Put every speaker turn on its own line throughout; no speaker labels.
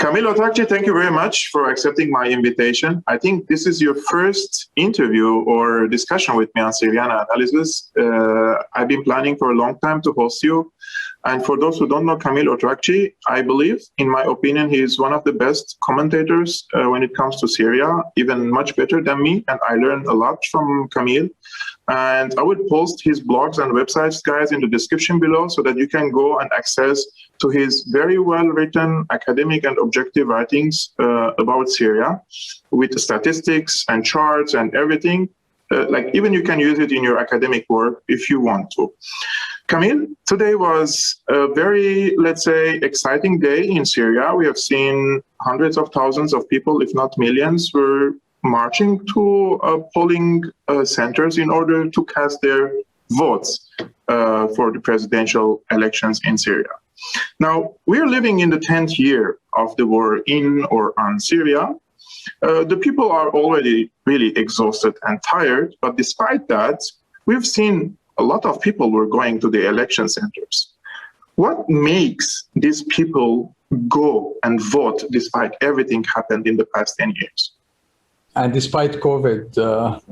Camille Otrakji, thank you very much for accepting my invitation. I think this is your first interview or discussion with me on Syrian analysis. I've been planning for a long time to host you. And for those who don't know Camille Otrakji, I believe, in my opinion, he is one of the best commentators when it comes to Syria, even much better than me. And I learned a lot from Camille. And I will post his blogs and websites, guys, in the description below so that you can go and access to his very well-written academic and objective writings about Syria with statistics and charts and everything. Like even you can use it in your academic work if you want to. Camille, today was a very, let's say, exciting day in Syria. We have seen hundreds of thousands of people, if not millions, were marching to polling centers in order to cast their votes for the presidential elections in Syria. Now, we are living in the 10th year of the war in or on Syria. The people are already really exhausted and tired, but despite that, we've seen a lot of people were going to the election centers. What makes these people go and vote despite everything happened in the past 10 years?
And despite COVID,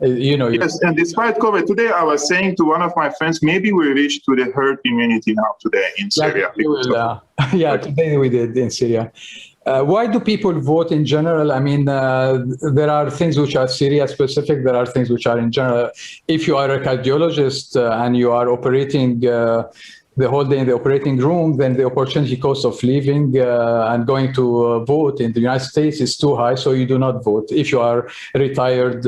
Yes, and despite COVID, today I was saying to one of my friends, maybe we reached to the herd immunity now today in Syria.
Today we did in Syria. Why do people vote in general? I mean, there are things which are Syria specific. There are things which are in general. If you are a cardiologist and you are operating the whole day in the operating room, then the opportunity cost of leaving and going to vote in the United States is too high, so you do not vote. If you are a retired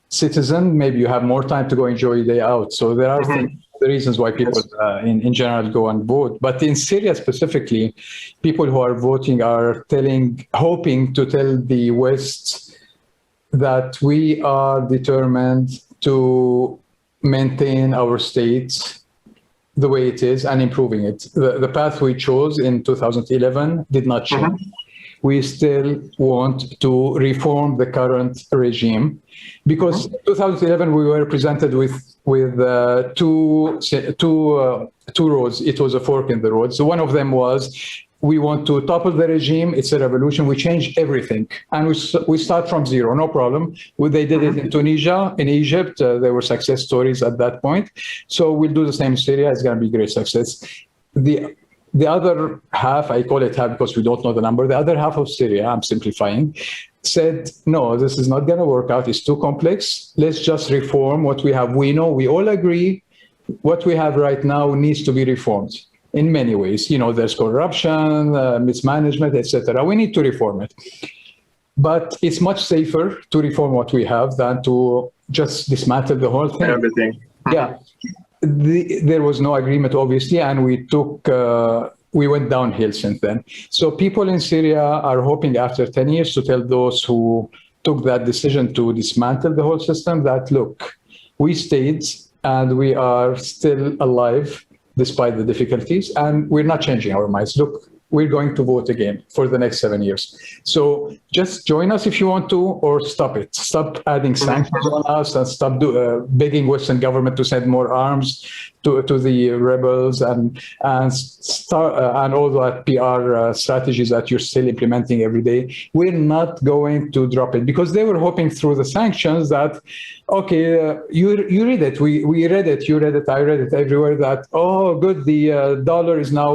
citizen, maybe you have more time to go enjoy your day out. So there are the reasons why people in general go and vote. But in Syria specifically, people who are voting are hoping to tell the West that we are determined to maintain our state the way it is and improving it. The path we chose in 2011 did not change. We still want to reform the current regime because in 2011 we were presented with two roads. It was a fork in the road. So one of them was we want to topple the regime. It's a revolution. We change everything. And we start from zero, no problem. They did it in Tunisia, in Egypt. There were success stories at that point. So we'll do the same in Syria. It's going to be great success. The other half, I call it half because we don't know the number, the other half of Syria, I'm simplifying, said, no, this is not going to work out. It's too complex. Let's just reform what we have. We know, we all agree what we have right now needs to be reformed in many ways. There's corruption, mismanagement, etc. We need to reform it. But it's much safer to reform what we have than to just dismantle the whole thing.
Everything.
Yeah. There was no agreement, obviously, and we went downhill since then. So people in Syria are hoping after 10 years to tell those who took that decision to dismantle the whole system that, look, we stayed and we are still alive despite the difficulties, and we're not changing our minds. Look, we're going to vote again for the next 7 years. So just join us if you want to, or stop it. Stop adding sanctions on us and stop begging Western government to send more arms to the rebels and all that PR strategies that you're still implementing every day. We're not going to drop it because they were hoping through the sanctions that, okay, you read it, we read it, you read it, I read it everywhere that, oh, good, the dollar is now,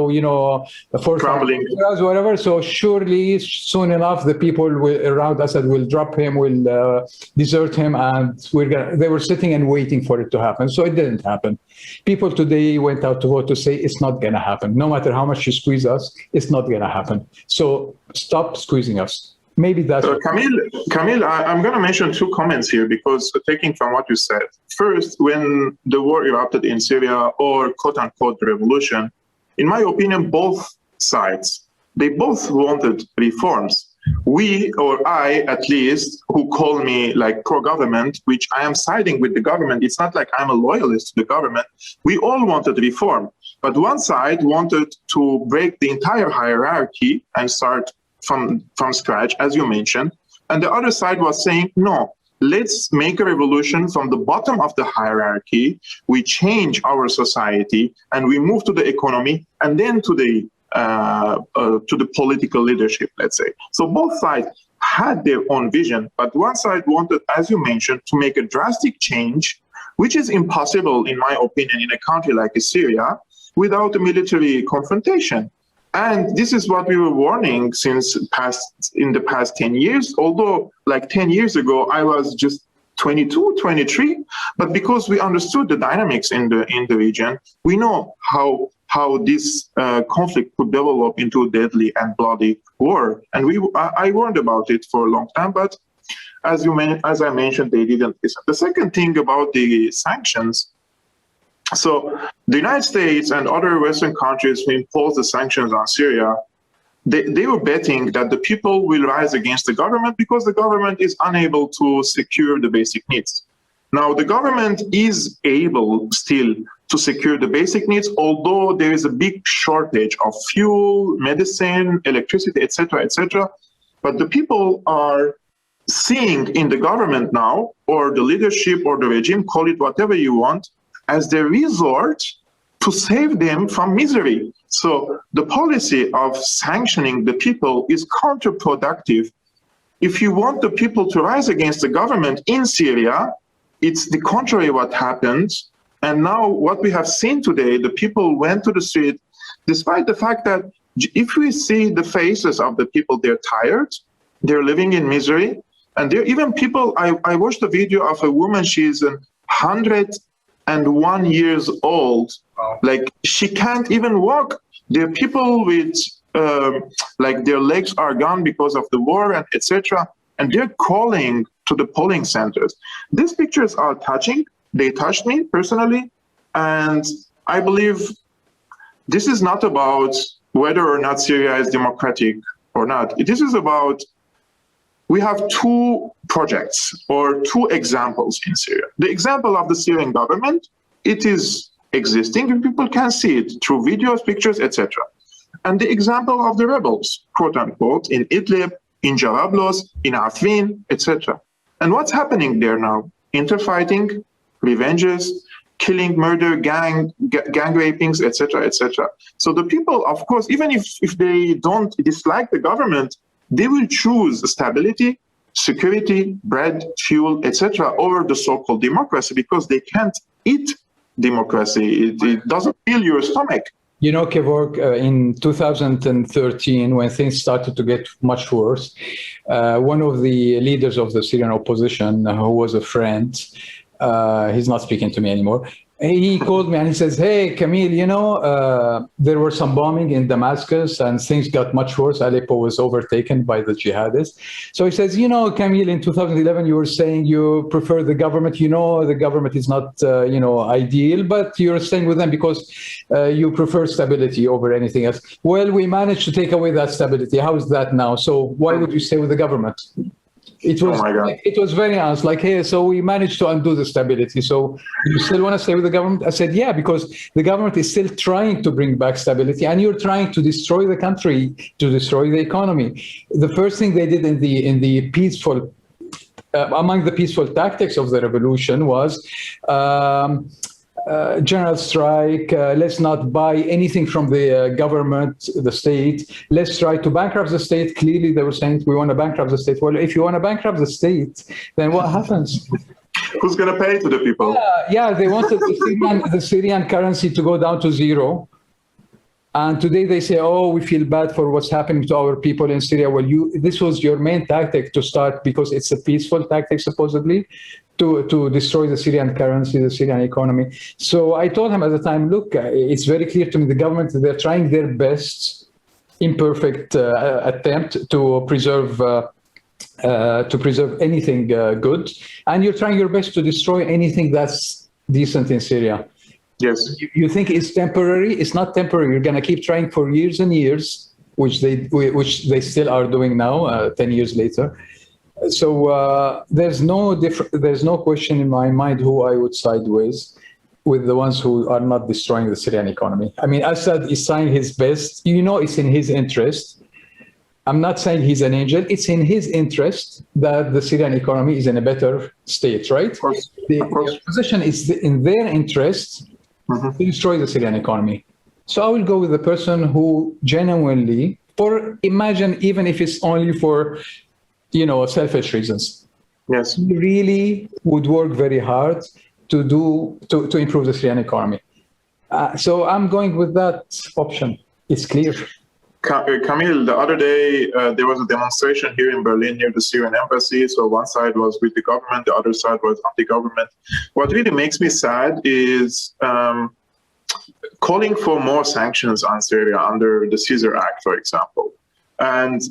whatever. So surely, soon enough, the people around Assad will drop him, will desert him, and they were sitting and waiting for it to happen. So it didn't happen. People today went out to vote to say it's not going to happen. No matter how much you squeeze us, it's not going to happen. So stop squeezing us. Maybe that's...
Camille, I'm going to mention two comments here because taking from what you said. First, when the war erupted in Syria or quote-unquote revolution, in my opinion, both sides, they both wanted reforms. We, or I at least, who call me like pro-government, which I am siding with the government, it's not like I'm a loyalist to the government, we all wanted reform. But one side wanted to break the entire hierarchy and start from scratch, as you mentioned. And the other side was saying, no, let's make a revolution from the bottom of the hierarchy. We change our society and we move to the economy and then to the to the political leadership, let's say. So both sides had their own vision, but one side wanted, as you mentioned, to make a drastic change, which is impossible, in my opinion, in a country like Syria, without a military confrontation. And this is what we were warning in the past 10 years, although like 10 years ago, I was just 22, 23, but because we understood the dynamics in the region, we know how this conflict could develop into a deadly and bloody war. And I warned about it for a long time, but as I mentioned, they didn't listen. The second thing about the sanctions, so the United States and other Western countries who imposed the sanctions on Syria, they were betting that the people will rise against the government because the government is unable to secure the basic needs. Now, the government is able still to secure the basic needs, although there is a big shortage of fuel, medicine, electricity, etc., etc. But the people are seeing in the government now, or the leadership or the regime, call it whatever you want, as the resort to save them from misery. So the policy of sanctioning the people is counterproductive. If you want the people to rise against the government in Syria, it's the contrary what happened. And now what we have seen today, the people went to the street, despite the fact that if we see the faces of the people, they're tired, they're living in misery. And there are even people, I watched a video of a woman, she's 101 years old. Wow. Like she can't even walk. There are people with, like their legs are gone because of the war and etc. And they're calling to the polling centers. These pictures are touching. They touched me personally. And I believe this is not about whether or not Syria is democratic or not. This is about, we have two projects or two examples in Syria. The example of the Syrian government, it is existing and people can see it through videos, pictures, etc. And the example of the rebels, quote unquote, in Idlib, in Jarablus, in Afrin, etc. And what's happening there now? Interfighting, revenges, killing, murder, gang rapings, etc., etc. So the people, of course, even if they don't dislike the government, they will choose stability, security, bread, fuel, etc., over the so-called democracy because they can't eat democracy. It doesn't fill your stomach.
You know, Kevork, in 2013, when things started to get much worse, one of the leaders of the Syrian opposition, who was a friend, he's not speaking to me anymore, he called me and he says, hey, Camille, you know, there were some bombing in Damascus and things got much worse. Aleppo was overtaken by the jihadists. So he says, you know, Camille, in 2011, you were saying you prefer the government. You know, the government is not, you know, ideal, but you're staying with them because you prefer stability over anything else. Well, we managed to take away that stability. How is that now? So why would you stay with the government? It was very honest, like, hey, so we managed to undo the stability. So you still want to stay with the government? I said, yeah, because the government is still trying to bring back stability and you're trying to destroy the country, to destroy the economy. The first thing they did in the peaceful, among the peaceful tactics of the revolution was general strike, let's not buy anything from the government, the state, let's try to bankrupt the state. Clearly they were saying we want to bankrupt the state. Well, if you want to bankrupt the state, then what happens?
Who's going to pay to the people?
Yeah, they wanted the Syrian currency to go down to zero. And today they say, oh, we feel bad for what's happening to our people in Syria. Well, this was your main tactic to start, because it's a peaceful tactic, supposedly, to destroy the Syrian currency, the Syrian economy. So I told him at the time, look, it's very clear to me, the government, they're trying their best, imperfect attempt to preserve anything good. And you're trying your best to destroy anything that's decent in Syria.
Yes.
You think it's temporary? It's not temporary. You're going to keep trying for years and years, which they still are doing now, 10 years later. So there's no question in my mind who I would side with the ones who are not destroying the Syrian economy. I mean, Assad is trying his best. You know, it's in his interest. I'm not saying he's an angel. It's in his interest that the Syrian economy is in a better state, right? Of course. The opposition is in their interest to destroy the Syrian economy. So I will go with the person who genuinely, or imagine even if it's only for, selfish reasons.
Yes.
He really would work very hard to improve the Syrian economy. So I'm going with that option. It's clear.
Camille, the other day, there was a demonstration here in Berlin near the Syrian embassy. So one side was with the government, the other side was anti-government. What really makes me sad is calling for more sanctions on Syria under the Caesar Act, for example. And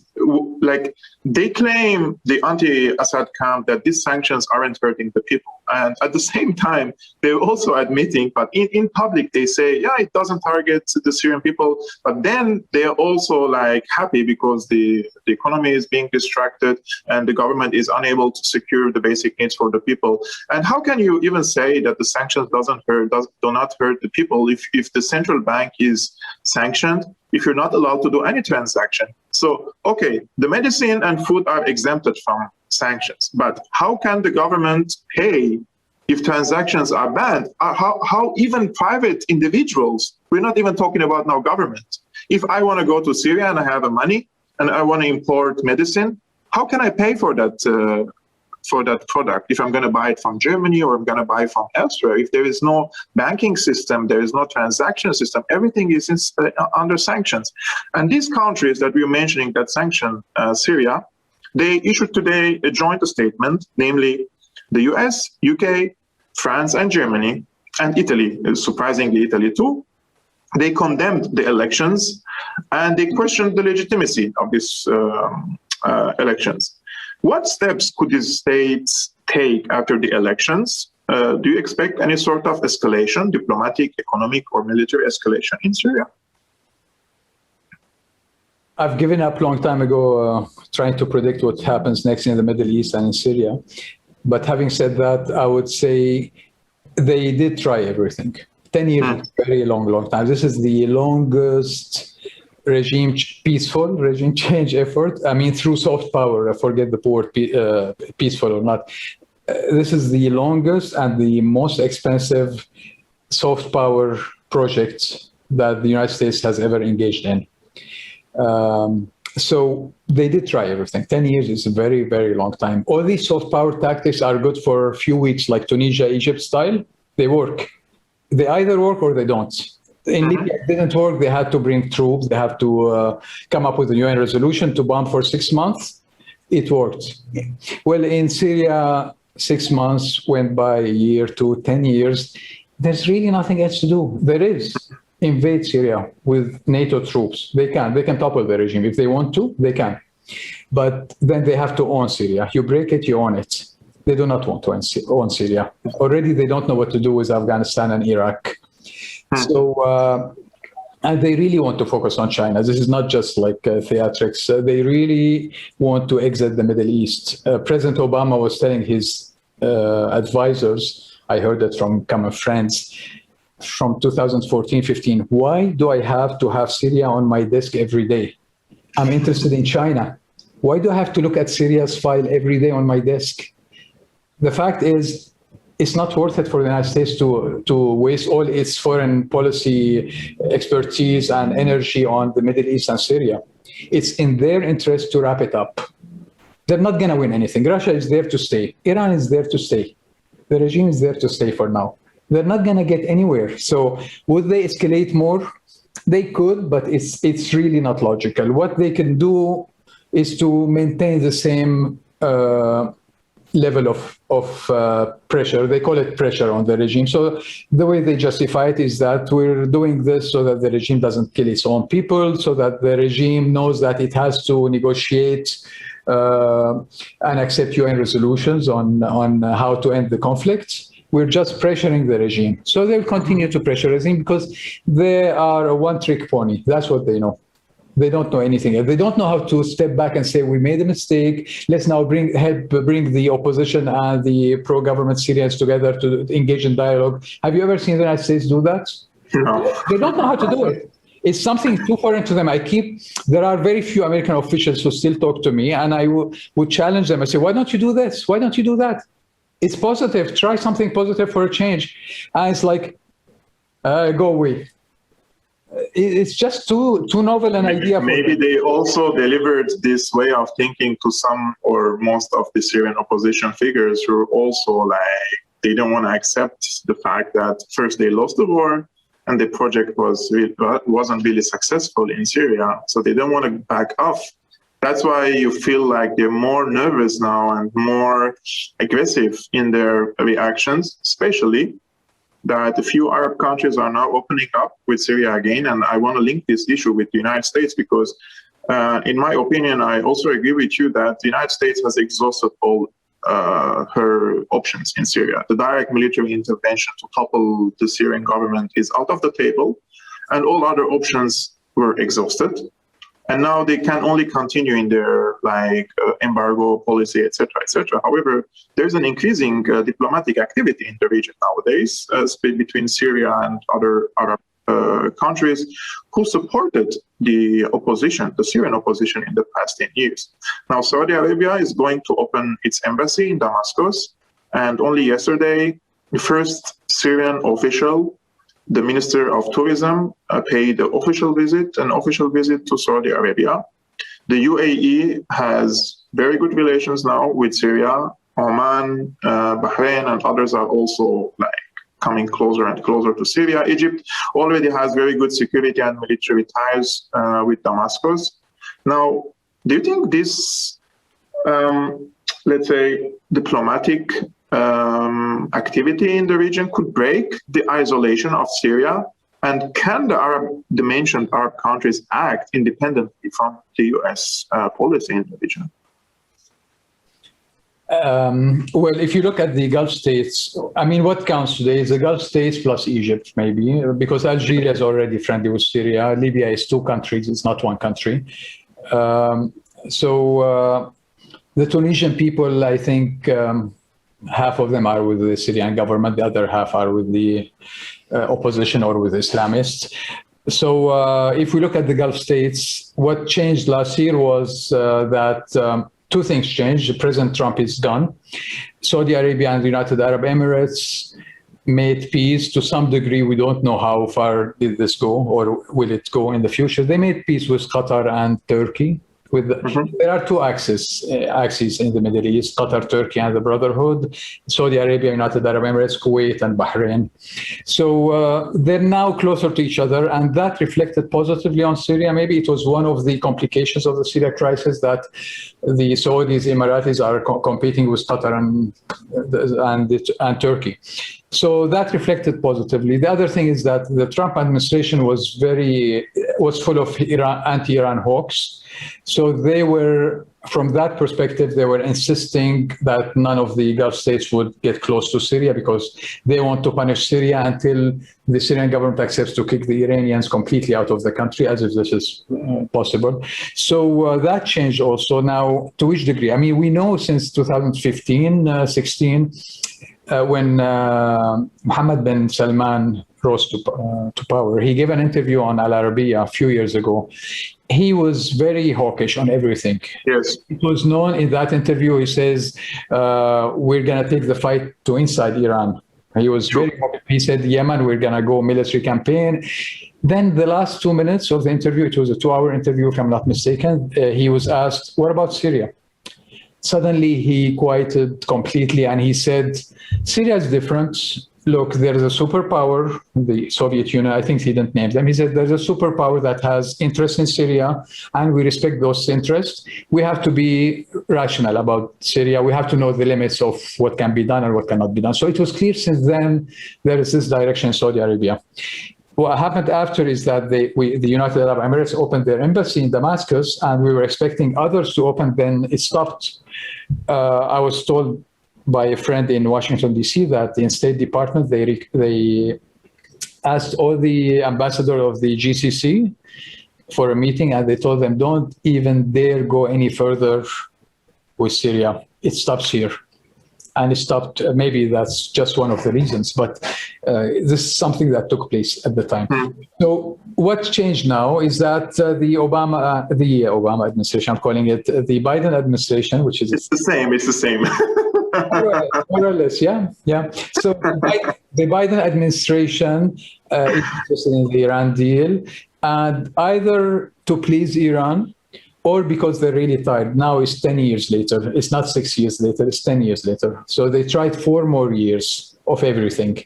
they claim, the anti-Assad camp, that these sanctions aren't hurting the people. And at the same time, they're also admitting, but in public, they say, yeah, it doesn't target the Syrian people. But then they're also happy because the economy is being distracted and the government is unable to secure the basic needs for the people. And how can you even say that the sanctions do not hurt the people if the central bank is sanctioned, if you're not allowed to do any transaction? So, okay, the medicine and food are exempted from sanctions, but how can the government pay if transactions are banned? How even private individuals, we're not even talking about now government. If I want to go to Syria and I have money and I want to import medicine, how can I pay for that product if I'm going to buy it from Germany or I'm going to buy it from elsewhere? If there is no banking system, there is no transaction system, everything is under sanctions. And these countries that we're mentioning that sanction Syria, they issued today a joint statement, namely the US, UK, France and Germany, and Italy, surprisingly Italy too. They condemned the elections and they questioned the legitimacy of these elections. What steps could these states take after the elections? Do you expect any sort of escalation, diplomatic, economic, or military escalation in Syria?
I've given up a long time ago trying to predict what happens next in the Middle East and in Syria. But having said that, I would say they did try everything. 10 years is a very long time. This is the longest peaceful regime change effort. I mean, through soft power, I forget the word peaceful or not. This is the longest and the most expensive soft power project that the United States has ever engaged in. So they did try everything. 10 years is a very, very long time. All these soft power tactics are good for a few weeks, like Tunisia, Egypt style. They work. They either work or they don't. In Libya, it didn't work. They had to bring troops. They had to come up with a UN resolution to bomb for 6 months. It worked. Well, in Syria, 6 months went by, a year, 2, 10 years. There's really nothing else to do. There is. Invade Syria with NATO troops. They can topple the regime. If they want to, they can. But then they have to own Syria. You break it, you own it. They do not want to own Syria. Already they don't know what to do with Afghanistan and Iraq. So, and they really want to focus on China. This is not just like theatrics. They really want to exit the Middle East. President Obama was telling his advisors, I heard that from common friends, from 2014-15, why do I have to have Syria on my desk every day? I'm interested in China. Why do I have to look at Syria's file every day on my desk? The fact is, it's not worth it for the United States to waste all its foreign policy expertise and energy on the Middle East and Syria. It's in their interest to wrap it up. They're not going to win anything. Russia is there to stay. Iran is there to stay. The regime is there to stay for now. They're not going to get anywhere. So would they escalate more? They could, but it's really not logical. What they can do is to maintain the same level of pressure. They call it pressure on the regime. So the way they justify it is that we're doing this so that the regime doesn't kill its own people, so that the regime knows that it has to negotiate and accept UN resolutions on how to end the conflict. We're just pressuring the regime. So they'll continue to pressure the regime because they are a one-trick pony. That's what they know. They don't know anything else. They don't know how to step back and say, we made a mistake. Let's now help bring the opposition and the pro-government Syrians together to engage in dialogue. Have you ever seen the United States do that?
No.
They don't know how to do it. It's something too foreign to them. There are very few American officials who still talk to me, and I would challenge them. I say, why don't you do this? Why don't you do that? It's positive. Try something positive for a change. And it's like, go away. it's just too novel an idea.
Maybe they also delivered this way of thinking to some or most of the Syrian opposition figures who are also like, they don't want to accept the fact that first they lost the war and the project wasn't really successful in Syria. So they don't want to back off. That's why you feel like they're more nervous now and more aggressive in their reactions, especially that a few Arab countries are now opening up with Syria again. And I want to link this issue with the United States because, in my opinion, I also agree with you that the United States has exhausted all her options in Syria. The direct military intervention to topple the Syrian government is out of the table, and all other options were exhausted. And now they can only continue in their embargo policy, etc., etc. However, there's an increasing diplomatic activity in the region nowadays, between Syria and other Arab countries who supported the opposition, the Syrian opposition, in the past 10 years. Now, Saudi Arabia is going to open its embassy in Damascus, and only yesterday, the first Syrian official, the Minister of Tourism, paid an official visit to Saudi Arabia. The UAE has very good relations now with Syria. Oman, Bahrain, and others are also coming closer and closer to Syria. Egypt already has very good security and military ties with Damascus. Now, do you think this, let's say, diplomatic activity in the region could break the isolation of Syria? And can the mentioned Arab countries act independently from the US policy in the region?
Well, if you look at the Gulf states, I mean, what counts today is the Gulf states plus Egypt, maybe, because Algeria is already friendly with Syria. Libya is 2 countries, it's not 1 country. So the Tunisian people, I think, half of them are with the Syrian government, the other half are with the opposition or with Islamists. So if we look at the Gulf states, what changed last year was that 2 things changed. President Trump is gone. Saudi Arabia and the United Arab Emirates made peace to some degree. We don't know how far did this go or will it go in the future. They made peace with Qatar and Turkey. There are 2 axes in the Middle East: Qatar, Turkey, and the Brotherhood, Saudi Arabia, United Arab Emirates, Kuwait, and Bahrain. So they're now closer to each other, and that reflected positively on Syria. Maybe it was one of the complications of the Syria crisis that the Saudis, Emiratis are competing with Qatar and Turkey. So that reflected positively. The other thing is that the Trump administration was full of anti-Iran hawks. So they were, from that perspective, they were insisting that none of the Gulf states would get close to Syria because they want to punish Syria until the Syrian government accepts to kick the Iranians completely out of the country, as if this is possible. So that changed also. Now, to which degree? I mean, we know since 2015, 16, when Mohammed bin Salman rose to power, he gave an interview on Al Arabiya a few years ago. He was very hawkish on everything.
Yes.
It was known in that interview, he says, we're going to take the fight to inside Iran. He was very hawkish. He said, Yemen, we're going to go military campaign. Then the last 2 minutes of the interview, it was a 2-hour interview, if I'm not mistaken, he was asked, what about Syria? Suddenly he quieted completely and he said, Syria is different. Look, there's a superpower, the Soviet Union, I think he didn't name them. He said there's a superpower that has interest in Syria and we respect those interests. We have to be rational about Syria. We have to know the limits of what can be done and what cannot be done. So it was clear since then there is this direction in Saudi Arabia. What happened after is that the United Arab Emirates opened their embassy in Damascus and we were expecting others to open, then it stopped. I was told by a friend in Washington, D.C., that in State Department, they asked all the ambassadors of the GCC for a meeting, and they told them, don't even dare go any further with Syria. It stops here. And it stopped, maybe that's just one of the reasons, but this is something that took place at the time. So what changed now is that the Obama administration, I'm calling it the Biden administration, which is...
It's the same.
More or less, yeah. So the Biden administration is interested in the Iran deal, and either to please Iran or because they're really tired. Now it's 10 years later. It's not 6 years later, it's 10 years later. So they tried 4 more years of everything.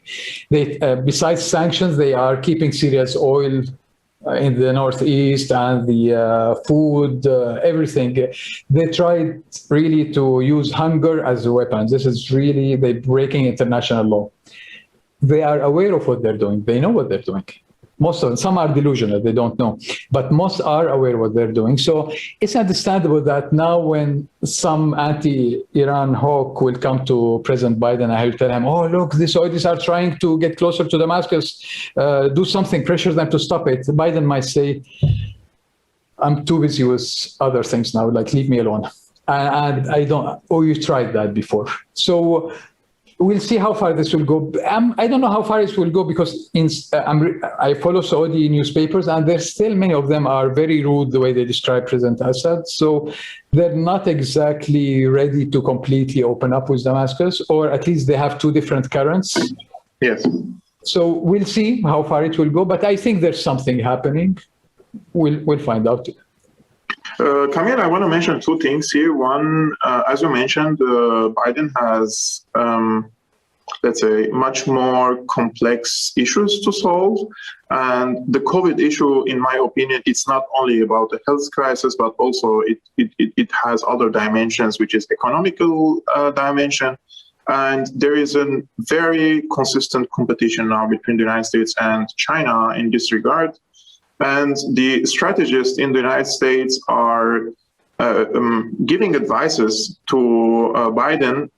They, besides sanctions, they are keeping Syria's oil in the northeast and the food, everything. They tried really to use hunger as a weapon. This is really, they're breaking international law. They are aware of what they're doing. They know what they're doing. Most of them, some are delusional, they don't know, but most are aware of what they're doing. So it's understandable that now when some anti-Iran hawk will come to President Biden, I will tell him, oh, look, the Saudis are trying to get closer to Damascus, do something, pressure them to stop it. Biden might say, I'm too busy with other things now, like leave me alone. And I don't, you tried that before. So we'll see how far this will go. I don't know how far it will go because I follow Saudi newspapers and there's still many of them are very rude the way they describe President Assad. So they're not exactly ready to completely open up with Damascus, or at least they have 2 different currents.
Yes.
So we'll see how far it will go, but I think there's something happening. We'll find out.
Camille, I want to mention 2 things here. One, as you mentioned, Biden has, let's say, much more complex issues to solve. And the COVID issue, in my opinion, it's not only about the health crisis, but also it has other dimensions, which is economical dimension. And there is a very consistent competition now between the United States and China in this regard. And the strategists in the United States are giving advices to Biden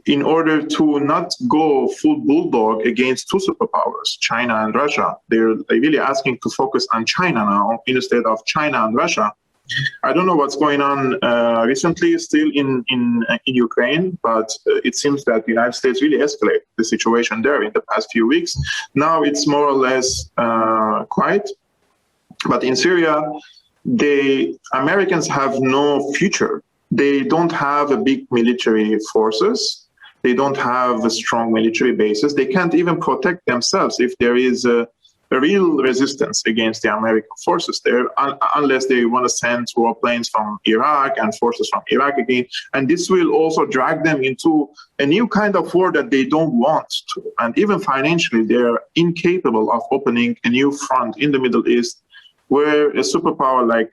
in order to not go full bulldog against 2 superpowers, China and Russia. They're really asking to focus on China now instead of China and Russia. I don't know what's going on recently still in Ukraine, but it seems that the United States really escalated the situation there in the past few weeks. Now it's more or less quiet. But in Syria, Americans have no future. They don't have a big military forces. They don't have a strong military bases. They can't even protect themselves if there is a real resistance against the American forces there, unless they want to send warplanes from Iraq and forces from Iraq again. And this will also drag them into a new kind of war that they don't want to. And even financially, they're incapable of opening a new front in the Middle East where a superpower like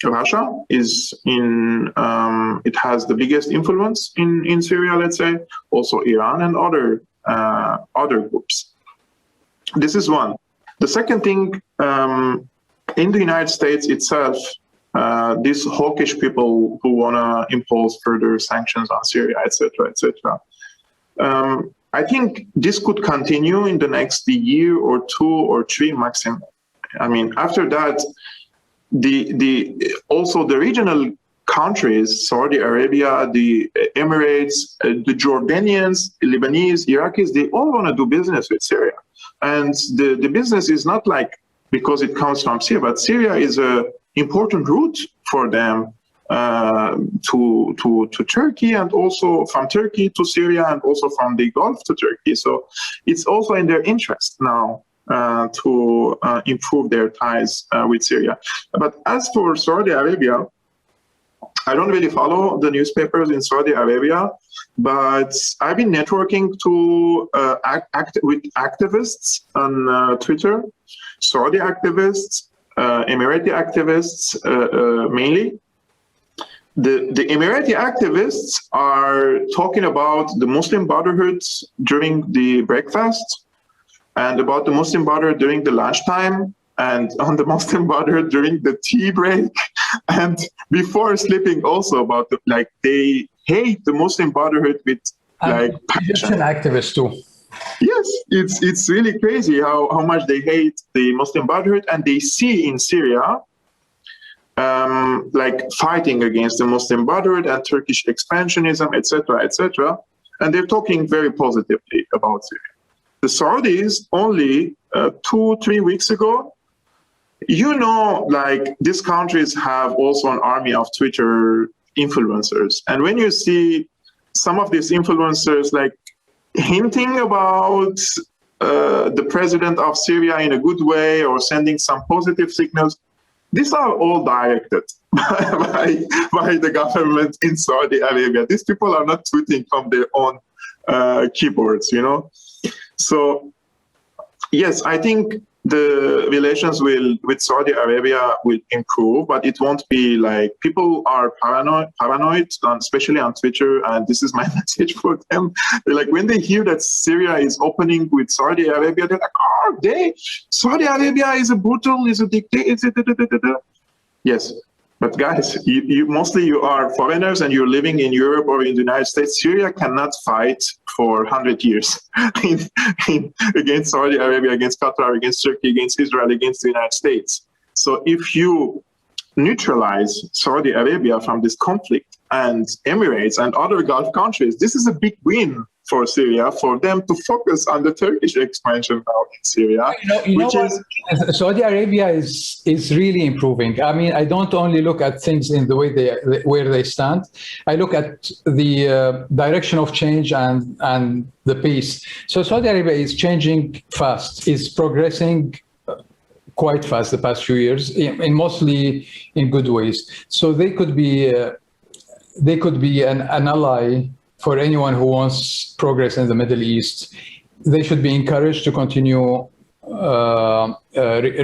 Russia is it has the biggest influence in Syria, let's say, also Iran and other groups. This is one. The second thing, in the United States itself, these hawkish people who want to impose further sanctions on Syria, etc., etc. I think this could continue in the next year or 2 or 3 maximum. I mean, after that, also the regional countries, Saudi Arabia, the Emirates, the Jordanians, the Lebanese, Iraqis, they all want to do business with Syria. And the business is not like because it comes from Syria, but Syria is an important route for them to Turkey, and also from Turkey to Syria, and also from the Gulf to Turkey. So it's also in their interest now to improve their ties with Syria. But as for Saudi Arabia, I don't really follow the newspapers in Saudi Arabia, but I've been networking with activists on Twitter, Saudi activists, Emirati activists mainly. The Emirati activists are talking about the Muslim Brotherhood during the breakfast, and about the Muslim Brotherhood during the lunchtime, and on the Muslim Brotherhood during the tea break, and before sleeping also about they hate the Muslim Brotherhood with
Egyptian activists too.
Yes, it's really crazy how much they hate the Muslim Brotherhood, and they see in Syria fighting against the Muslim Brotherhood and Turkish expansionism, etc., etc. And they're talking very positively about Syria. The Saudis only 2-3 weeks ago, these countries have also an army of Twitter influencers. And when you see some of these influencers like hinting about the president of Syria in a good way or sending some positive signals, these are all directed by the government in Saudi Arabia. These people are not tweeting from their own keyboards, you know. So yes, I think the relations with Saudi Arabia will improve, but it won't be like people are paranoid, especially on Twitter, and this is my message for them. They're like, when they hear that Syria is opening with Saudi Arabia, they're like, Saudi Arabia is a brutal, is a dictator. Yes. But guys, you mostly you are foreigners and you're living in Europe or in the United States. Syria cannot fight for 100 years against Saudi Arabia, against Qatar, against Turkey, against Israel, against the United States. So if you neutralize Saudi Arabia from this conflict and Emirates and other Gulf countries, this is a big win for Syria, for them to focus on the Turkish expansion now in Syria.
Saudi Arabia is really improving. I mean, I don't only look at things in the way where they stand. I look at the direction of change and the pace. So Saudi Arabia is changing fast, is progressing quite fast the past few years, in mostly in good ways. So they could be an ally for anyone who wants progress in the Middle East. They should be encouraged to continue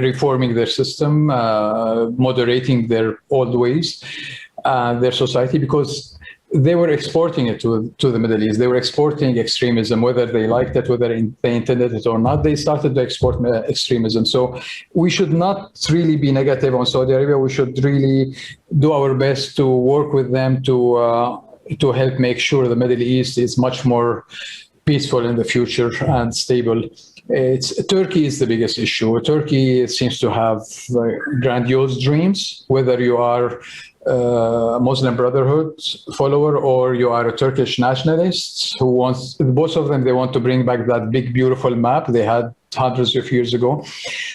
reforming their system, moderating their old ways, their society, because they were exporting it to the Middle East. They were exporting extremism, whether they liked it, whether they intended it or not. They started to export extremism. So we should not really be negative on Saudi Arabia. We should really do our best to work with them to help make sure the Middle East is much more peaceful in the future and stable. Turkey is the biggest issue. Turkey seems to have grandiose dreams, whether you are a Muslim Brotherhood follower or you are a Turkish nationalist who wants, both of them, they want to bring back that big, beautiful map they had hundreds of years ago.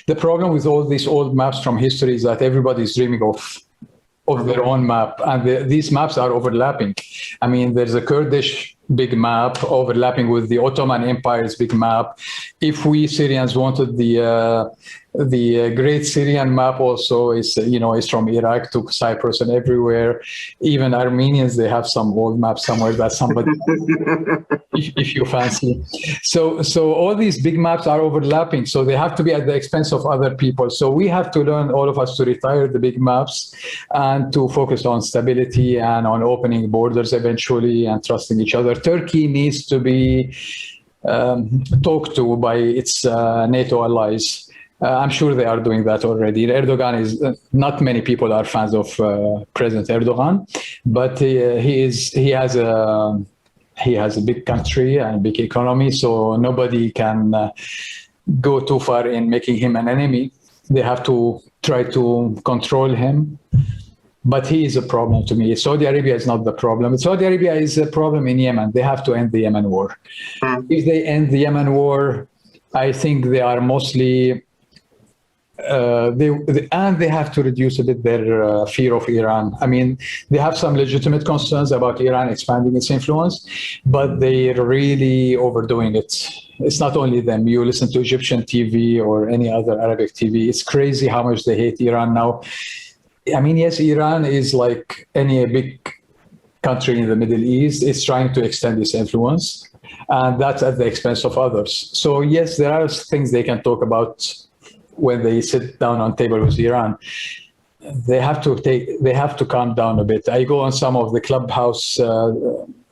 The problem with all these old maps from history is that everybody's dreaming of their own map, and these maps are overlapping. I mean, there's a Kurdish big map overlapping with the Ottoman Empire's big map. If we Syrians wanted the Great Syrian map also is from Iraq to Cyprus and everywhere. Even Armenians, they have some old map somewhere that somebody, if you fancy. So all these big maps are overlapping. So they have to be at the expense of other people. So we have to learn, all of us, to retire the big maps and to focus on stability and on opening borders eventually and trusting each other. Turkey needs to be talked to by its NATO allies. I'm sure they are doing that already. Erdogan is not many people are fans of President Erdogan, but he has a big country and big economy, so nobody can go too far in making him an enemy. They have to try to control him. But he is a problem to me. Saudi Arabia is not the problem. Saudi Arabia is a problem in Yemen. They have to end the Yemen war. If they end the Yemen war, I think they are mostly they have to reduce a bit their fear of Iran. I mean, they have some legitimate concerns about Iran expanding its influence, but they're really overdoing it. It's not only them. You listen to Egyptian TV or any other Arabic TV. It's crazy how much they hate Iran now. I mean, yes, Iran is like any big country in the Middle East. It's trying to extend its influence, and that's at the expense of others. So yes, there are things they can talk about when they sit down on table with Iran. They have to calm down a bit. I go on some of the clubhouse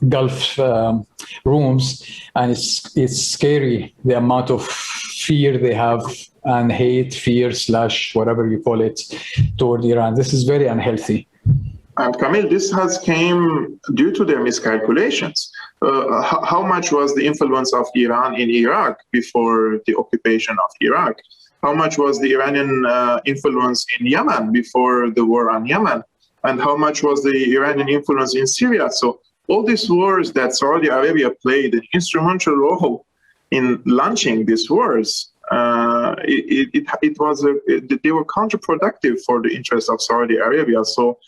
Gulf rooms, and it's scary, the amount of fear they have and hate, fear / whatever you call it, toward Iran. This is very unhealthy.
And Camille, this has came due to their miscalculations. How much was the influence of Iran in Iraq before the occupation of Iraq? How much was the Iranian influence in Yemen before the war on Yemen? And how much was the Iranian influence in Syria? So all these wars that Saudi Arabia played an instrumental role in launching these wars, they were counterproductive for the interests of Saudi Arabia. So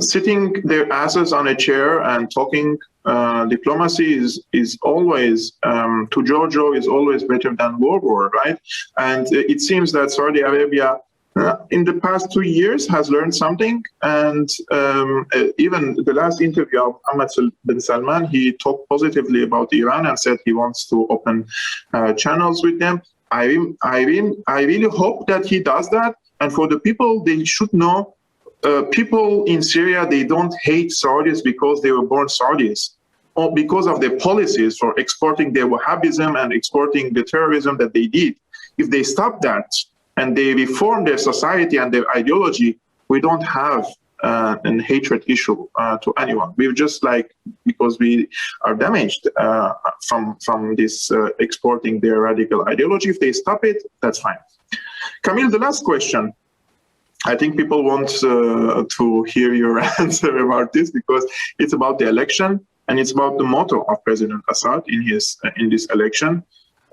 sitting their asses on a chair and talking diplomacy is always, to Giorgio, is always better than war, right? And it seems that Saudi Arabia in the past 2 years has learned something. And even the last interview of Mohammed bin Salman, he talked positively about Iran and said he wants to open channels with them. I really hope that he does that. And for the people, they should know, people in Syria, they don't hate Saudis because they were born Saudis, or because of their policies for exporting their Wahhabism and exporting the terrorism that they did. If they stop that and they reform their society and their ideology, we don't have an hatred issue to anyone. We're just because we are damaged from this exporting their radical ideology. If they stop it, that's fine. Camille, the last question. I think people want to hear your answer about this, because it's about the election and it's about the motto of President Assad in this election.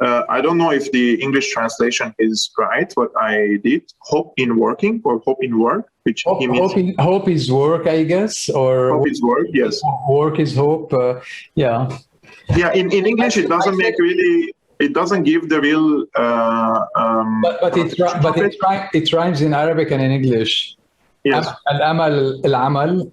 I don't know if the English translation is right, but I did. Hope in working, or hope in work, which he means.
Hope is work, I guess, or
hope is work. Yes.
Work is hope. Yeah.
Yeah. In English, it doesn't make really. It doesn't give the real.
It rhymes in Arabic and in English.
Yes.
Al-amal, al-amal.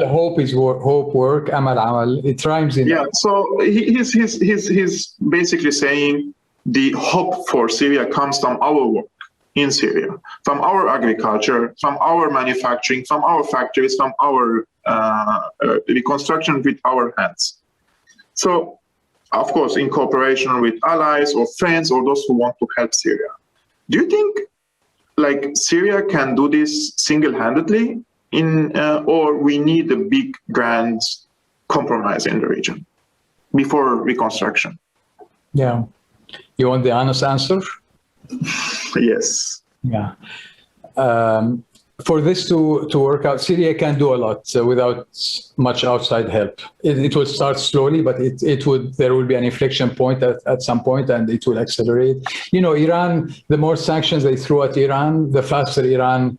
Hope is work. Amal, amal. It rhymes in.
Yeah. So he's basically saying the hope for Syria comes from our work in Syria, from our agriculture, from our manufacturing, from our factories, from our reconstruction with our hands. So, of course, in cooperation with allies or friends or those who want to help Syria. Do you think Syria can do this single-handedly, or we need a big, grand compromise in the region before reconstruction?
Yeah. You want the honest answer?
Yes.
Yeah. For this to work out, Syria can do a lot without much outside help. It will start slowly, but there will be an inflection point at some point, and it will accelerate. Iran, the more sanctions they threw at Iran, the faster Iran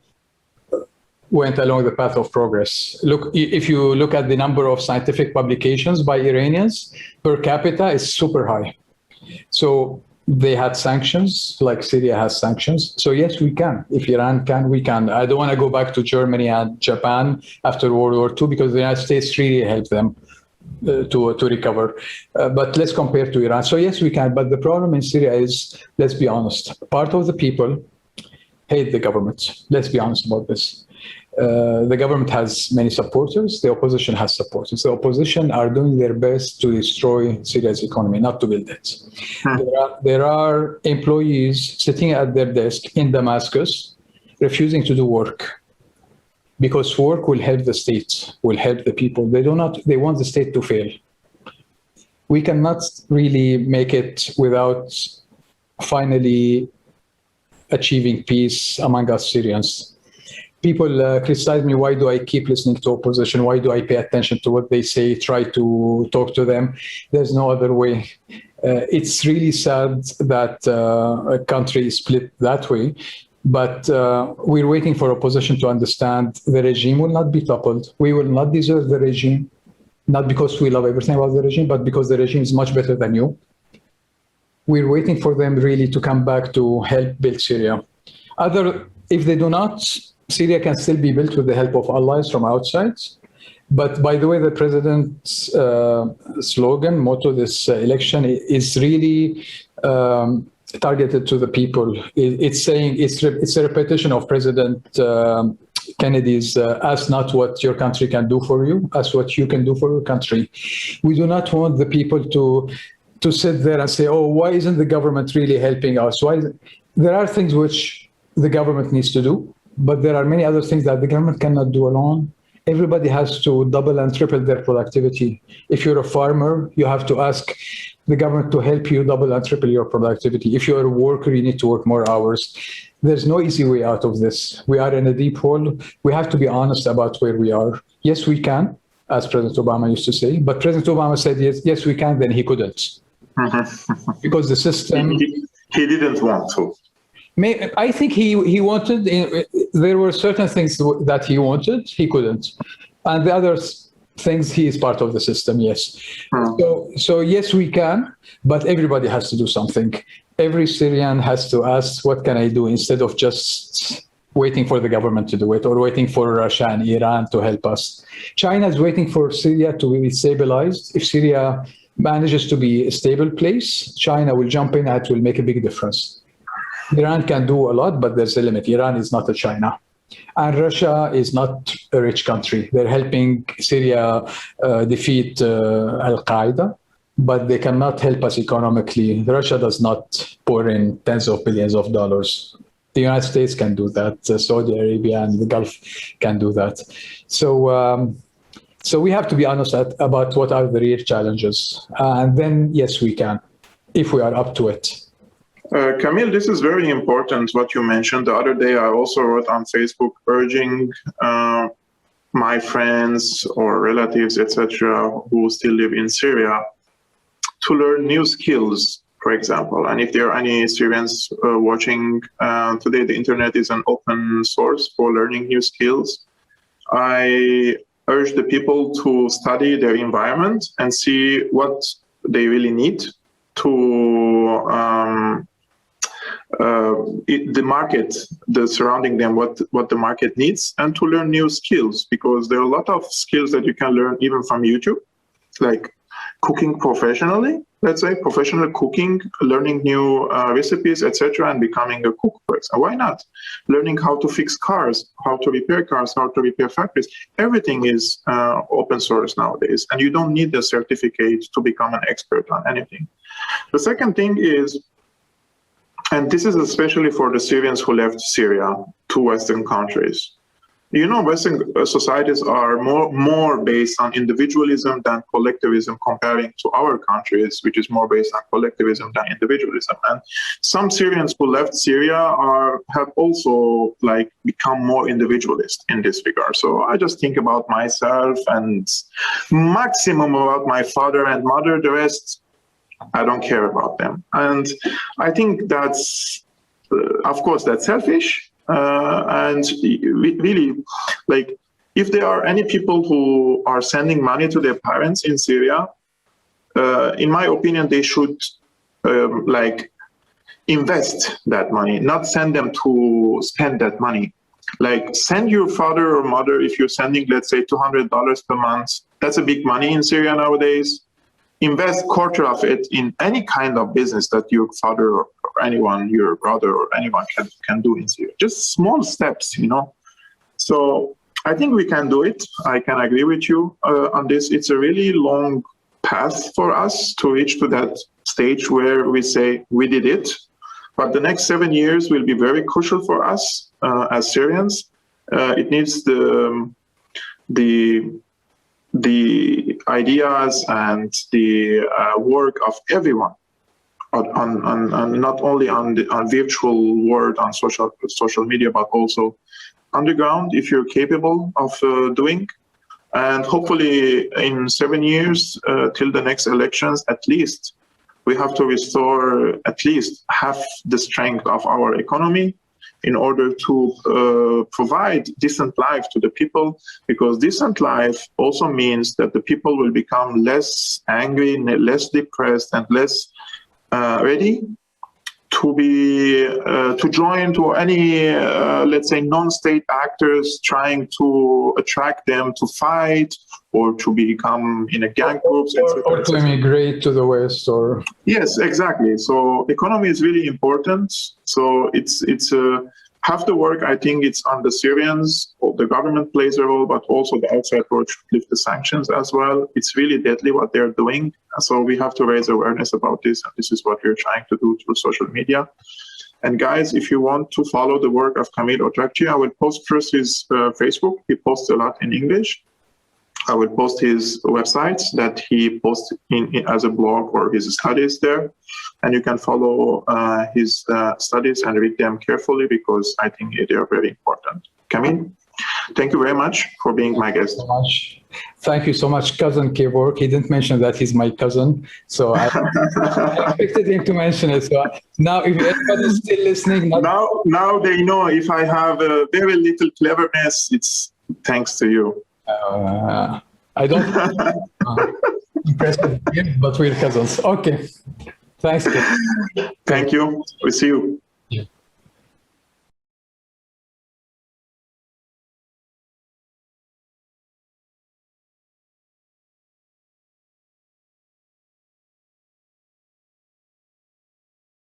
went along the path of progress. Look, if you look at the number of scientific publications by Iranians per capita, is super high. So they had sanctions, like Syria has sanctions. So yes, we can. If Iran can, we can. I don't want to go back to Germany and Japan after World War II, because the United States really helped them to recover. But let's compare to Iran. So yes, we can. But the problem in Syria is, let's be honest, part of the people hate the government. Let's be honest about this. The government has many supporters. The opposition has supporters. The opposition are doing their best to destroy Syria's economy, not to build it. There are employees sitting at their desk in Damascus, refusing to do work, because work will help the state, will help the people. They want the state to fail. We cannot really make it without finally achieving peace among us Syrians. People criticize me, why do I keep listening to opposition? Why do I pay attention to what they say, try to talk to them? There's no other way. It's really sad that a country is split that way, but we're waiting for opposition to understand the regime will not be toppled. We will not desert the regime, not because we love everything about the regime, but because the regime is much better than you. We're waiting for them really to come back to help build Syria. If they do not, Syria can still be built with the help of allies from outside. But by the way, the president's motto this election is really targeted to the people. It's saying it's a repetition of President Kennedy's ask not what your country can do for you, ask what you can do for your country. We do not want the people to sit there and say, oh, why isn't the government really helping us? There are things which the government needs to do, but there are many other things that the government cannot do alone. Everybody has to double and triple their productivity. If you're a farmer, you have to ask the government to help you double and triple your productivity. If you're a worker, you need to work more hours. There's no easy way out of this. We are in a deep hole. We have to be honest about where we are. Yes, we can, as President Obama used to say, but President Obama said, yes, we can, then he couldn't. Because the system...
He didn't want to.
I think he wanted. There were certain things that he wanted, he couldn't, and the other things he is part of the system. Yes, so yes, we can, but everybody has to do something. Every Syrian has to ask, "What can I do?" instead of just waiting for the government to do it or waiting for Russia and Iran to help us. China is waiting for Syria to be stabilized. If Syria manages to be a stable place, China will jump in and it will make a big difference. Iran can do a lot, but there's a limit. Iran is not a China. And Russia is not a rich country. They're helping Syria defeat Al-Qaeda, but they cannot help us economically. Russia does not pour in tens of billions of dollars. The United States can do that. Saudi Arabia and the Gulf can do that. So we have to be honest about what are the real challenges. And then, yes, we can, if we are up to it.
Camille, this is very important what you mentioned. The other day I also wrote on Facebook urging my friends or relatives, etc., who still live in Syria to learn new skills, for example. And if there are any Syrians watching today, the internet is an open source for learning new skills. I urge the people to study their environment and see what they really need to the market, the surrounding them, what the market needs, and to learn new skills, because there are a lot of skills that you can learn even from YouTube, like cooking professionally, let's say professional cooking, learning new recipes, etc., and becoming a cook. Why not? Learning how to fix cars, how to repair cars, how to repair factories. Everything is open source nowadays, and you don't need a certificate to become an expert on anything. The second thing is, and this is especially for the Syrians who left Syria to Western countries. You know, Western societies are more based on individualism than collectivism, comparing to our countries, which is more based on collectivism than individualism. And some Syrians who left Syria have also become more individualist in this regard. So I just think about myself and maximum about my father and mother. The rest, I don't care about them. And I think that's, of course, that's selfish. And really, if there are any people who are sending money to their parents in Syria, in my opinion, they should invest that money, not send them to spend that money. Send your father or mother, if you're sending, let's say, $200 per month, that's a big money in Syria nowadays. Invest quarter of it in any kind of business that your father or anyone, your brother or anyone can do in Syria. Just small steps, you know. So I think we can do it. I can agree with you on this. It's a really long path for us to reach to that stage where we say we did it. But the next 7 years will be very crucial for us as Syrians. It needs the ideas and the work of everyone on not only on virtual world, on social media, but also underground, if you're capable of doing. And hopefully in 7 years till the next elections, at least we have to restore at least half the strength of our economy in order to provide decent life to the people, because decent life also means that the people will become less angry, less depressed, and less ready to join to any, let's say, non-state actors trying to attract them to fight or to become in a gang groups, etc.
Or to immigrate to the West, or
yes, exactly. So economy is really important. So it's half the work, I think, it's on the Syrians. The government plays a role, but also the outside world should lift the sanctions as well. It's really deadly what they're doing. So we have to raise awareness about this. And this is what we're trying to do through social media. And guys, if you want to follow the work of Camille Otrakji, I will post first his Facebook. He posts a lot in English. I will post his websites that he posts in as a blog or his studies there. And you can follow his studies and read them carefully, because I think they are very important. Camille? Thank you very much for being my guest.
So much. Thank you so much, cousin Kevork. He didn't mention that he's my cousin, so I expected him to mention it. So now, if anybody's still listening,
now they know if I have a very little cleverness, it's thanks to you.
I don't impressive, but we're cousins. Okay. Thanks.
Thank you. We'll see you.